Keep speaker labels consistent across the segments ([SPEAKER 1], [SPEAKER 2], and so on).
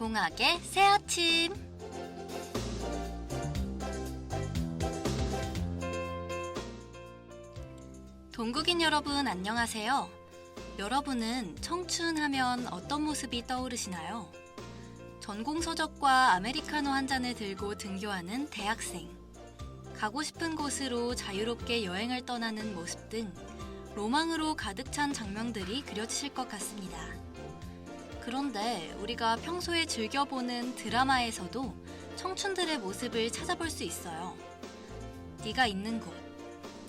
[SPEAKER 1] 동학의 새아침. 동국인 여러분 안녕하세요. 여러분은 청춘하면 어떤 모습이 떠오르시나요? 전공서적과 아메리카노 한 잔을 들고 등교하는 대학생, 가고 싶은 곳으로 자유롭게 여행을 떠나는 모습 등 로망으로 가득 찬 장면들이 그려지실 것 같습니다. 그런데 우리가 평소에 즐겨보는 드라마에서도 청춘들의 모습을 찾아볼 수 있어요. 네가 있는 곳,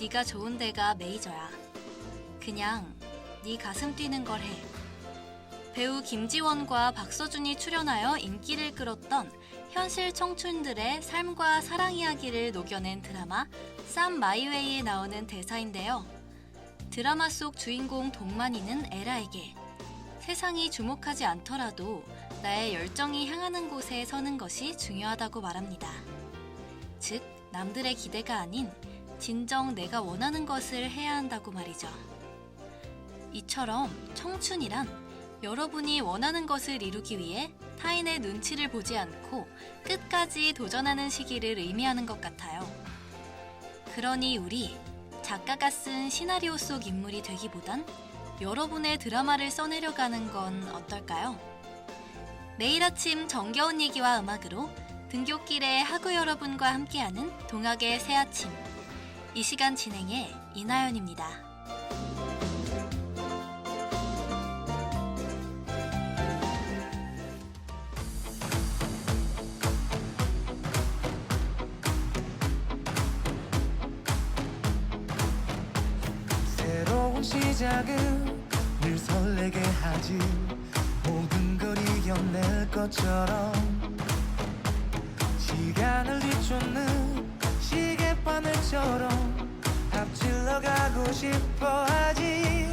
[SPEAKER 1] 네가 좋은 데가 메이저야. 그냥 네 가슴 뛰는 걸 해. 배우 김지원과 박서준이 출연하여 인기를 끌었던 현실 청춘들의 삶과 사랑 이야기를 녹여낸 드라마 쌈 마이웨이에 나오는 대사인데요. 드라마 속 주인공 동만이는 에라에게 세상이 주목하지 않더라도 나의 열정이 향하는 곳에 서는 것이 중요하다고 말합니다. 즉, 남들의 기대가 아닌 진정 내가 원하는 것을 해야 한다고 말이죠. 이처럼 청춘이란 여러분이 원하는 것을 이루기 위해 타인의 눈치를 보지 않고 끝까지 도전하는 시기를 의미하는 것 같아요. 그러니 우리 작가가 쓴 시나리오 속 인물이 되기보단 여러분의 드라마를 써내려가는 건 어떨까요? 매일 아침 정겨운 얘기와 음악으로 등굣길에 학우 여러분과 함께하는 동학의 새아침. 이 시간 진행의 이나연입니다.
[SPEAKER 2] 새로운 시작은 늘 설레게 하지. 모든 걸 이겨낼 것처럼 시간을 뒤쫓는 시계바늘처럼 앞질러 가고 싶어 하지.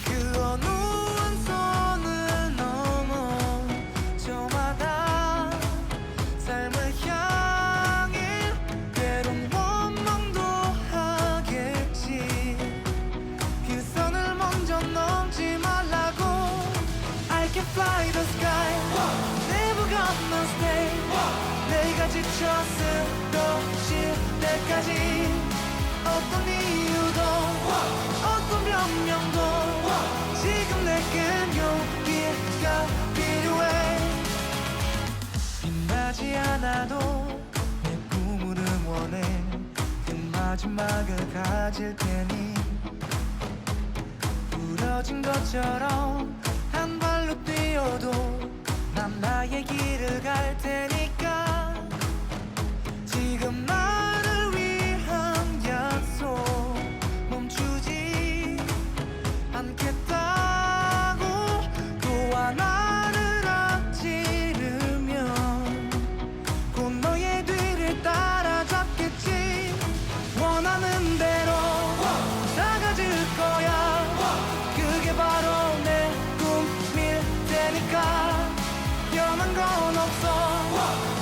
[SPEAKER 2] 그 어느 한 선을 넘어 저마다 삶을 향해 때론 원망도 하겠지. 그 선을 먼저 넘지 말라고. I can fly the sky, never gonna stay. 내가 지쳐 쓰러질 때까지 어떤 이유도 어떤 변명도 지금 내겐 용기가 필요해. 빛나지 않아도 내 꿈을 응원해. 그 마지막을 가질 테니 부러진 것처럼 한 발로 뛰어도 난 나의 길을 갈 테니까. 지금 나를 위한 약속 멈추지 않겠다고. 또 하나를 앞지르면 곧 너의 뒤를 따라잡겠지. 원하는 대로 다 가질 거야. 그게 바로 내 꿈일 테니까. 변한 건 없어.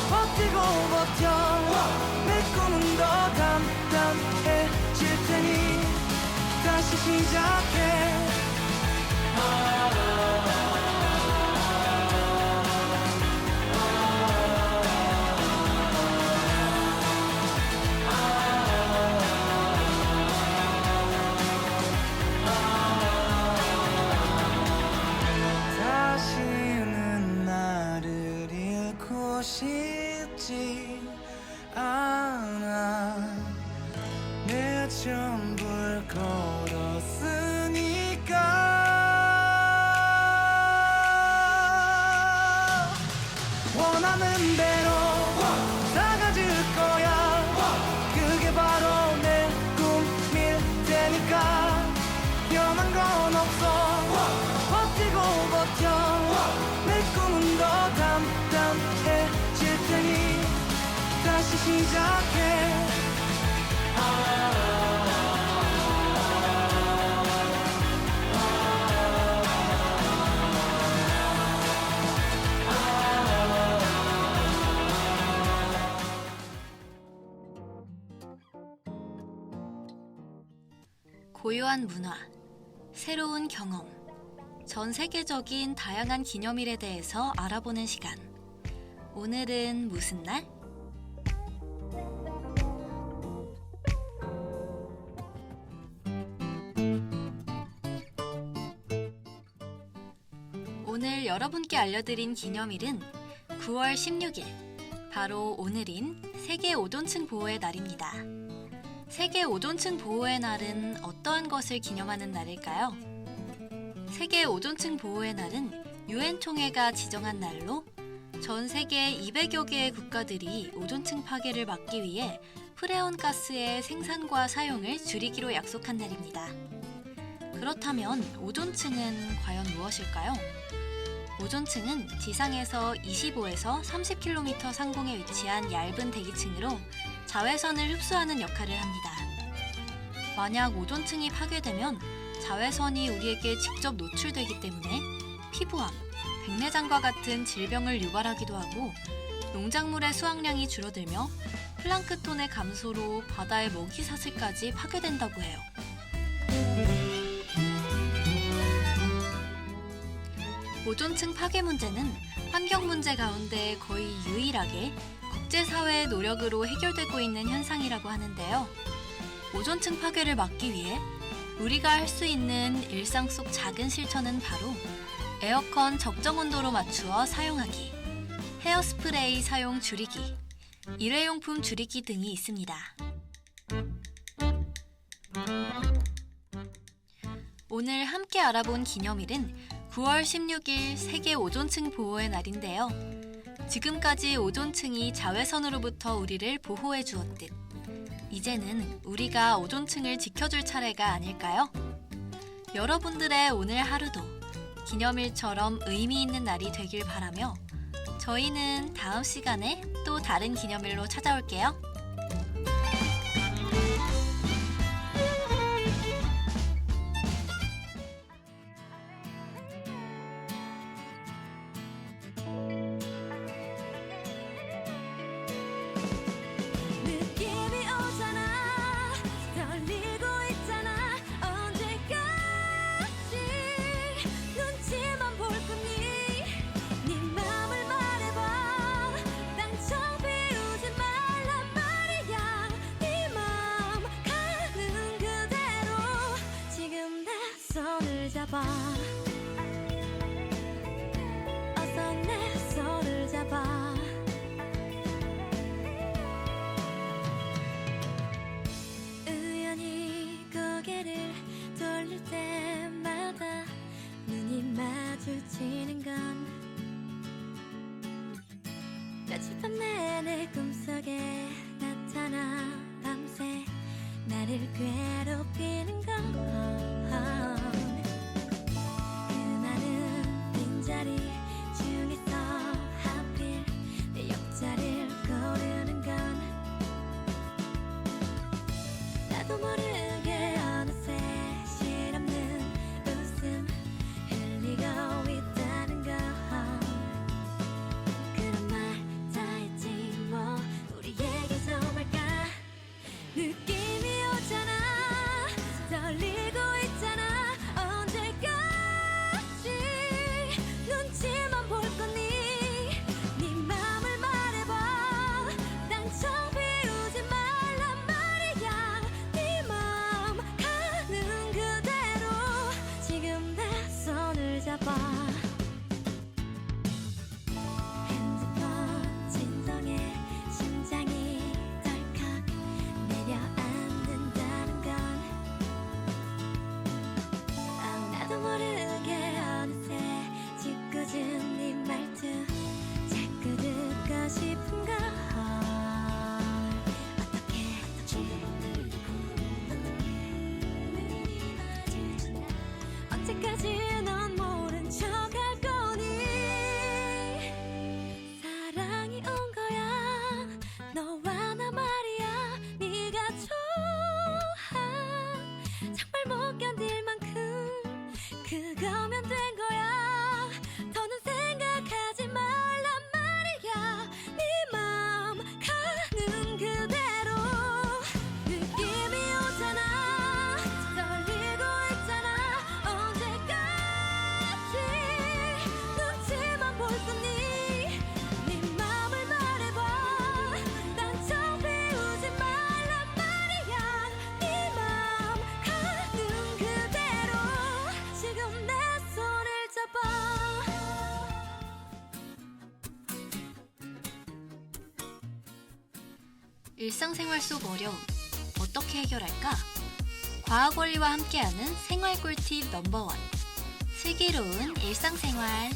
[SPEAKER 2] 버티고 버텨. 내 꿈은 더 단단해질 테니 다시 시작해. 다시는 나를 잃고 싶지 않아. 내 전부를 걸었으니까. 원하는 대로 다 가질 거야. 그게 바로 내 꿈일 테니까. 변한 건 없어. 버티고 버텨. 내 꿈은 더 단단해질 테니 다시 시작해.
[SPEAKER 1] 고요한 문화, 새로운 경험, 전 세계적인 다양한 기념일에 대해서 알아보는 시간. 오늘은 무슨 날? 오늘 여러분께 알려드린 기념일은 9월 16일, 바로 오늘인 세계 오존층 보호의 날입니다. 세계 오존층 보호의 날은 어떠한 것을 기념하는 날일까요? 세계 오존층 보호의 날은 유엔 총회가 지정한 날로 전 세계 200여 개의 국가들이 오존층 파괴를 막기 위해 프레온 가스의 생산과 사용을 줄이기로 약속한 날입니다. 그렇다면 오존층은 과연 무엇일까요? 오존층은 지상에서 25에서 30km 상공에 위치한 얇은 대기층으로 자외선을 흡수하는 역할을 합니다. 만약 오존층이 파괴되면 자외선이 우리에게 직접 노출되기 때문에 피부암, 백내장과 같은 질병을 유발하기도 하고 농작물의 수확량이 줄어들며 플랑크톤의 감소로 바다의 먹이사슬까지 파괴된다고 해요. 오존층 파괴 문제는 환경 문제 가운데 거의 유일하게 국제사회의 노력으로 해결되고 있는 현상이라고 하는데요. 오존층 파괴를 막기 위해 우리가 할 수 있는 일상 속 작은 실천은 바로 에어컨 적정 온도로 맞추어 사용하기, 헤어스프레이 사용 줄이기, 일회용품 줄이기 등이 있습니다. 오늘 함께 알아본 기념일은 9월 16일 세계 오존층 보호의 날인데요. 지금까지 오존층이 자외선으로부터 우리를 보호해 주었듯 이제는 우리가 오존층을 지켜줄 차례가 아닐까요? 여러분들의 오늘 하루도 기념일처럼 의미 있는 날이 되길 바라며 저희는 다음 시간에 또 다른 기념일로 찾아올게요.
[SPEAKER 3] 느낌이 오잖아 떨리고 있잖아 언제까지 눈치만 볼 거니 네 맘을 말해봐 당장 비우지 말란 말이야 네 맘 가는 그대로 지금 내 손을 잡아 어서 내 손을 잡아 우연히 고개를 돌릴 때마다 눈이 마주치는 건 며칠밤 내내 꿈속에 나타나 밤새 나를 괴롭히는 건
[SPEAKER 1] 일상생활 속 어려움 어떻게 해결할까? 과학 원리와 함께하는 생활 꿀팁 넘버원. 슬기로운 일상생활.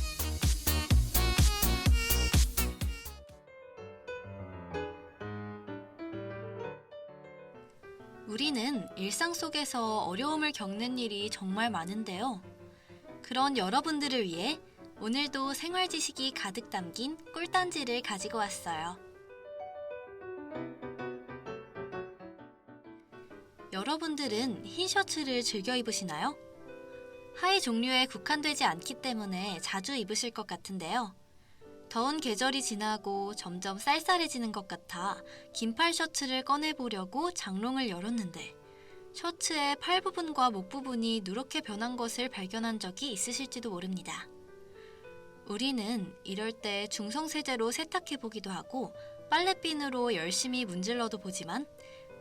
[SPEAKER 1] 우리는 일상 속에서 어려움을 겪는 일이 정말 많은데요. 그런 여러분들을 위해 오늘도 생활 지식이 가득 담긴 꿀단지를 가지고 왔어요. 여러분들은 흰 셔츠를 즐겨 입으시나요? 하의 종류에 국한되지 않기 때문에 자주 입으실 것 같은데요. 더운 계절이 지나고 점점 쌀쌀해지는 것 같아 긴팔 셔츠를 꺼내보려고 장롱을 열었는데 셔츠의 팔 부분과 목 부분이 누렇게 변한 것을 발견한 적이 있으실지도 모릅니다. 우리는 이럴 때 중성세제로 세탁해보기도 하고 빨래비누로 열심히 문질러도 보지만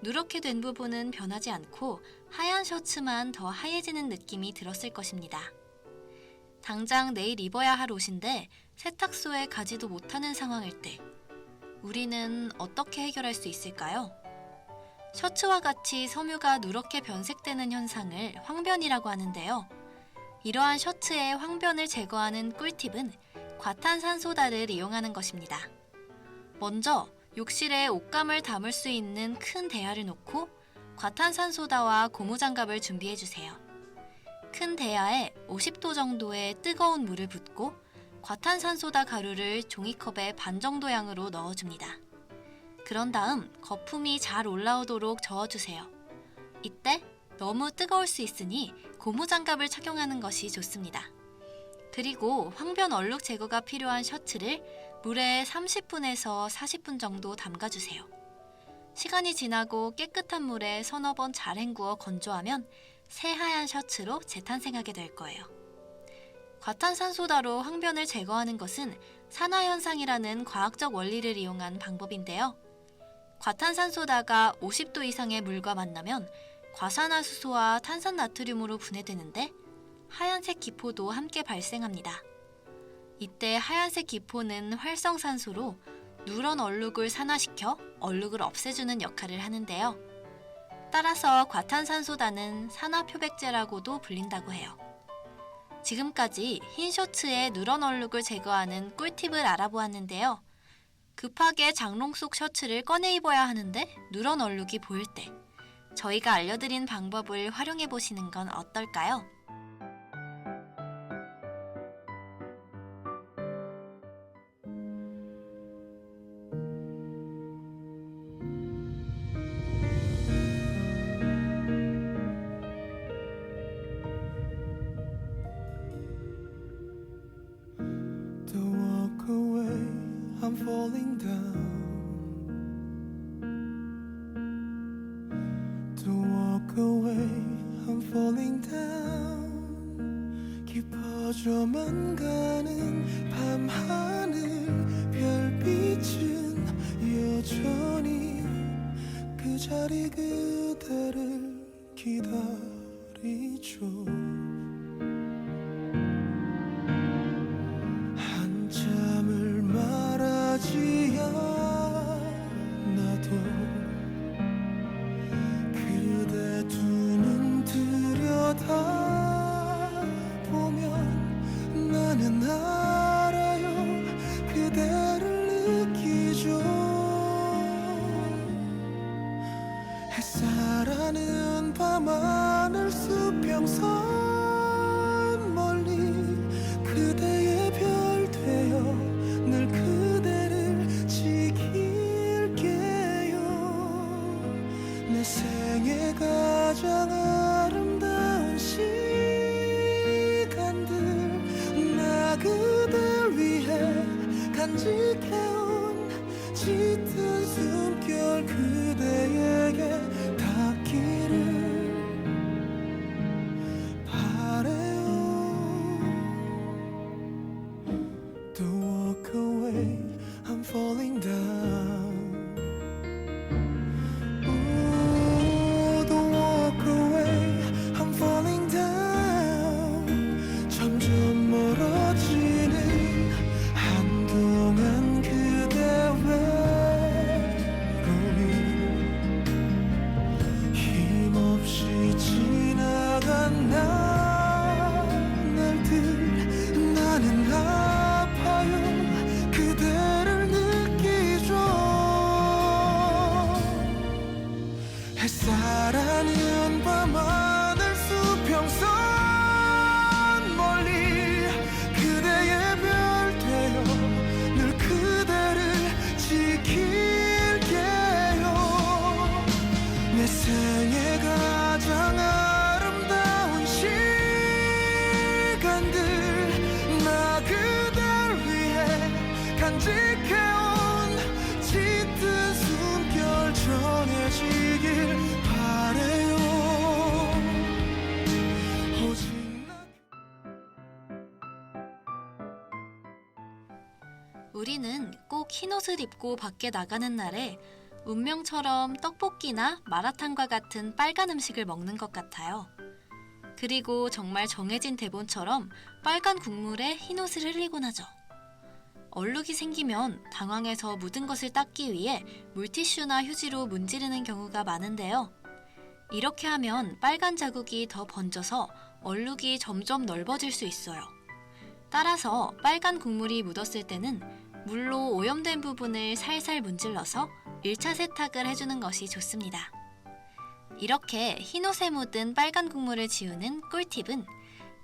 [SPEAKER 1] 누렇게 된 부분은 변하지 않고 하얀 셔츠만 더 하얘지는 느낌이 들었을 것입니다. 당장 내일 입어야 할 옷인데 세탁소에 가지도 못하는 상황일 때 우리는 어떻게 해결할 수 있을까요? 셔츠와 같이 섬유가 누렇게 변색되는 현상을 황변이라고 하는데요. 이러한 셔츠의 황변을 제거하는 꿀팁은 과탄산소다를 이용하는 것입니다. 먼저 욕실에 옷감을 담을 수 있는 큰 대야를 놓고 과탄산소다와 고무장갑을 준비해주세요. 큰 대야에 50도 정도의 뜨거운 물을 붓고 과탄산소다 가루를 종이컵에 반 정도 양으로 넣어줍니다. 그런 다음 거품이 잘 올라오도록 저어주세요. 이때 너무 뜨거울 수 있으니 고무장갑을 착용하는 것이 좋습니다. 그리고 황변 얼룩 제거가 필요한 셔츠를 물에 30분에서 40분 정도 담가주세요. 시간이 지나고 깨끗한 물에 서너 번 잘 헹구어 건조하면 새하얀 셔츠로 재탄생하게 될 거예요. 과탄산소다로 황변을 제거하는 것은 산화현상이라는 과학적 원리를 이용한 방법인데요. 과탄산소다가 50도 이상의 물과 만나면 과산화수소와 탄산나트륨으로 분해되는데 하얀색 기포도 함께 발생합니다. 이때 하얀색 기포는 활성산소로 누런 얼룩을 산화시켜 얼룩을 없애주는 역할을 하는데요. 따라서 과탄산소다는 산화표백제라고도 불린다고 해요. 지금까지 흰 셔츠에 누런 얼룩을 제거하는 꿀팁을 알아보았는데요. 급하게 장롱 속 셔츠를 꺼내 입어야 하는데 누런 얼룩이 보일 때 저희가 알려드린 방법을 활용해 보시는 건 어떨까요?
[SPEAKER 2] Don't walk away, I'm falling down. Don't walk away, I'm falling down. 깊어져만 가는 밤하늘 별빛은 여전히 그 자리 그대를 기다리죠. 한참을 말하지 않아도 그대 두 눈 들여다보면 나는 알아요 그대를 느끼죠. 햇살하는 밤하늘 수평선 멀리 그대의 별 되어 늘 그대를 지킬게요. 내 생애 가장 아름다운 시간들 나 그댈 위해 간직해온 짙은 숨결 그대에게 닿기를 바래요. Don't walk away, I'm falling down. Ooh, don't walk away, I'm falling down. 점점 멀어지는 한동안 그대 외로움 햇살하는 밤하늘 수평선 멀리 그대의 별 되어 늘 그대를 지킬게요. 내 생애 가장 아름다운 시간들 나 그댈 위해 간직해온 짙은 숨결 전해지길 바래요. 오직 나
[SPEAKER 1] 우리는 꼭 흰옷을 입고 밖에 나가는 날에 운명처럼 떡볶이나 마라탕과 같은 빨간 음식을 먹는 것 같아요. 그리고 정말 정해진 대본처럼 빨간 국물에 흰옷을 흘리곤 하죠. 얼룩이 생기면 당황해서 묻은 것을 닦기 위해 물티슈나 휴지로 문지르는 경우가 많은데요. 이렇게 하면 빨간 자국이 더 번져서 얼룩이 점점 넓어질 수 있어요. 따라서 빨간 국물이 묻었을 때는 물로 오염된 부분을 살살 문질러서 1차 세탁을 해주는 것이 좋습니다. 이렇게 흰옷에 묻은 빨간 국물을 지우는 꿀팁은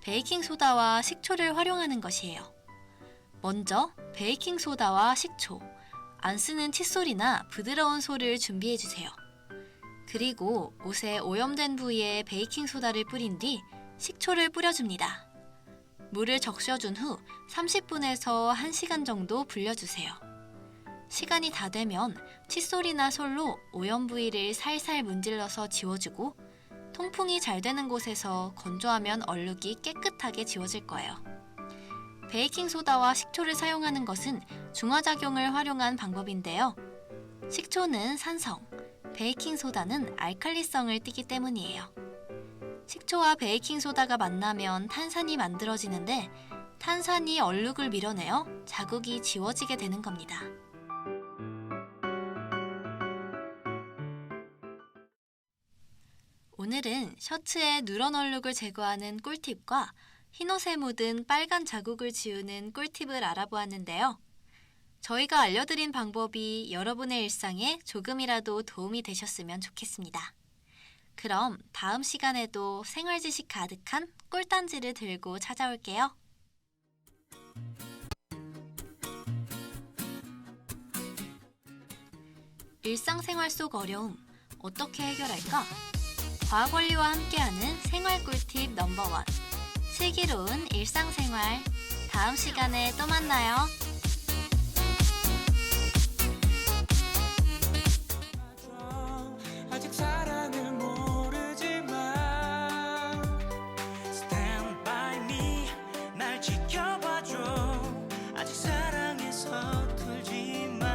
[SPEAKER 1] 베이킹소다와 식초를 활용하는 것이에요. 먼저 베이킹소다와 식초, 안 쓰는 칫솔이나 부드러운 솔을 준비해주세요. 그리고 옷에 오염된 부위에 베이킹소다를 뿌린 뒤 식초를 뿌려줍니다. 물을 적셔준 후 30분에서 1시간 정도 불려주세요. 시간이 다 되면 칫솔이나 솔로 오염 부위를 살살 문질러서 지워주고 통풍이 잘 되는 곳에서 건조하면 얼룩이 깨끗하게 지워질 거예요. 베이킹소다와 식초를 사용하는 것은 중화작용을 활용한 방법인데요. 식초는 산성, 베이킹소다는 알칼리성을 띠기 때문이에요. 식초와 베이킹소다가 만나면 탄산이 만들어지는데 탄산이 얼룩을 밀어내어 자국이 지워지게 되는 겁니다. 오늘은 셔츠의 누런 얼룩을 제거하는 꿀팁과 흰옷에 묻은 빨간 자국을 지우는 꿀팁을 알아보았는데요. 저희가 알려드린 방법이 여러분의 일상에 조금이라도 도움이 되셨으면 좋겠습니다. 그럼 다음 시간에도 생활 지식 가득한 꿀단지를 들고 찾아올게요. 일상생활 속 어려움 어떻게 해결할까? 과학원리와 함께하는 생활 꿀팁 넘버원 슬기로운 일상생활 다음 시간에 또 만나요.
[SPEAKER 2] 아직 사랑을 모르지만 Stand by me 날 지켜봐줘 아직 사랑에 서툴지만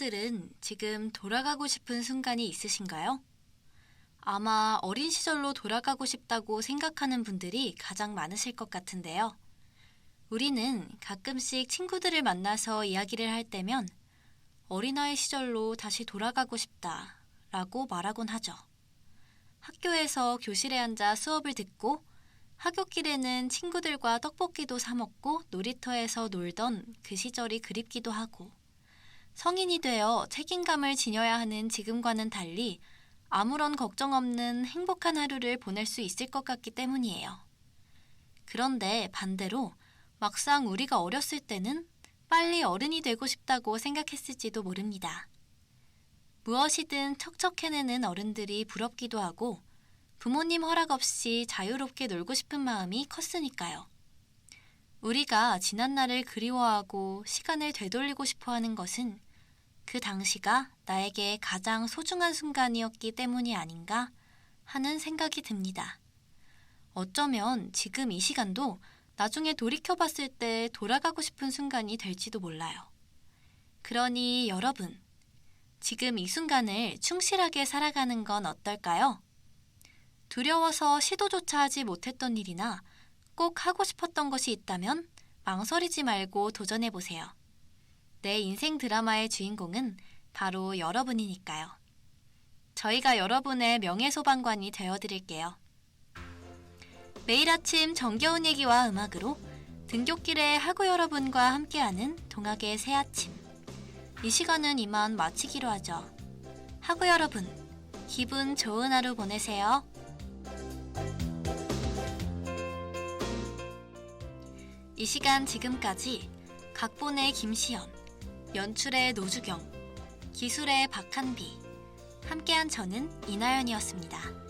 [SPEAKER 1] 여러분들은 지금 돌아가고 싶은 순간이 있으신가요? 아마 어린 시절로 돌아가고 싶다고 생각하는 분들이 가장 많으실 것 같은데요. 우리는 가끔씩 친구들을 만나서 이야기를 할 때면 어린아이 시절로 다시 돌아가고 싶다 라고 말하곤 하죠. 학교에서 교실에 앉아 수업을 듣고 하굣길에는 친구들과 떡볶이도 사 먹고 놀이터에서 놀던 그 시절이 그립기도 하고 성인이 되어 책임감을 지녀야 하는 지금과는 달리 아무런 걱정 없는 행복한 하루를 보낼 수 있을 것 같기 때문이에요. 그런데 반대로 막상 우리가 어렸을 때는 빨리 어른이 되고 싶다고 생각했을지도 모릅니다. 무엇이든 척척 해내는 어른들이 부럽기도 하고 부모님 허락 없이 자유롭게 놀고 싶은 마음이 컸으니까요. 우리가 지난 날을 그리워하고 시간을 되돌리고 싶어 하는 것은 그 당시가 나에게 가장 소중한 순간이었기 때문이 아닌가 하는 생각이 듭니다. 어쩌면 지금 이 시간도 나중에 돌이켜봤을 때 돌아가고 싶은 순간이 될지도 몰라요. 그러니 여러분, 지금 이 순간을 충실하게 살아가는 건 어떨까요? 두려워서 시도조차 하지 못했던 일이나 꼭 하고 싶었던 것이 있다면 망설이지 말고 도전해보세요. 내 인생 드라마의 주인공은 바로 여러분이니까요. 저희가 여러분의 명예소방관이 되어드릴게요. 매일 아침 정겨운 얘기와 음악으로 등굣길의 하구 여러분과 함께하는 동학의 새아침. 이 시간은 이만 마치기로 하죠. 하구 여러분, 기분 좋은 하루 보내세요. 이 시간 지금까지 각본의 김시연, 연출의 노주경, 기술의 박한비, 함께한 저는 이나연이었습니다.